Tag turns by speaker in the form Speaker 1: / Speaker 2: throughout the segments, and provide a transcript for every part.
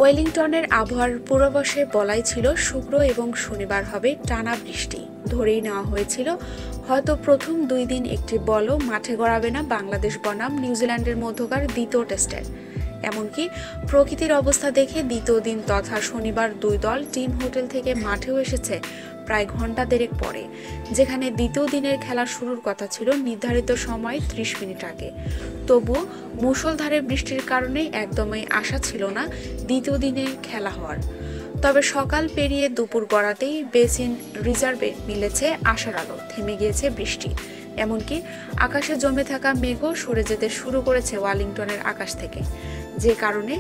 Speaker 1: ওয়েলিংটনের আবহাওয়ার পূর্বাভাসে বলাই ছিল শুক্র এবং শনিবার হবে টানা বৃষ্টি। ধরেই নেওয়া হয়েছিল হয়তো প্রথম 2 দিন একটি বলও মাঠে গড়াবে না বাংলাদেশ বনাম নিউজিল্যান্ডের মধ্যকার দ্বিতীয় টেস্টের। এমনকি প্রকৃতির অবস্থা দেখে দ্বিতীয় দিন তথা শনিবার 2 দল টিম হোটেল থেকে মাঠেও এসেছে প্রায় ঘন্টা দেড়েক পরে, যেখানে দ্বিতীয় দিনের খেলা শুরুর কথা ছিল নির্ধারিত সময় 30 মিনিট আগে। তবুও মুষলধারে বৃষ্টির কারণে একদমই আশা ছিল না দ্বিতীয় দিনে খেলা হওয়ার। তবে সকাল পেরিয়ে দুপুর গড়াতেই বেসিন রিজার্ভে মিলেছে আশার আলো, থেমে গিয়েছে বৃষ্টি। এমনকি আকাশে জমে থাকা মেঘও সরে যেতে শুরু করেছে ওয়েলিংটনের আকাশ থেকে, যে কারণে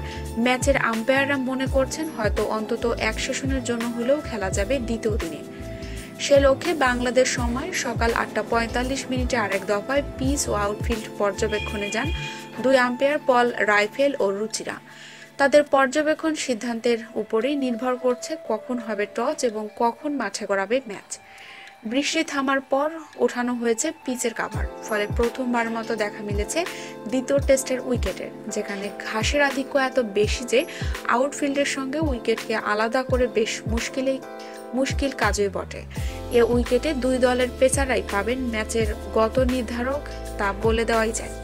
Speaker 1: ম্যাচের আম্পায়াররা মনে করছেন হয়তো অন্তত এক সেশনের জন্য হলেও খেলা যাবে দ্বিতীয় দিনে। সে লক্ষ্যে বাংলাদেশ সময় সকাল 8:45 আরেক দফায় পিচ ও আউটফিল্ড পর্যবেক্ষণে যান 2 আম্পায়ার পল রাইফেল ও রুচিরা। তাদের পর্যবেক্ষণ সিদ্ধান্তের উপরেই নির্ভর করছে কখন হবে টস এবং কখন মাঠে গড়াবে ম্যাচ। বৃষ্টি থামার পর ওঠানো হয়েছে পিচের কাভার, ফলে প্রথমবার মতো দেখা মিলেছে দ্বিতীয় টেস্টের উইকেটের, যেখানে ঘাসের আধিক্য এত বেশি যে আউটফিল্ডের সঙ্গে উইকেটকে আলাদা করে বেশ মুশকিল কাজই বটে। এ উইকেটে 2 দলের পেসাররাই পাবেন ম্যাচের গত নির্ধারক, তা বলে দেওয়াই যায়।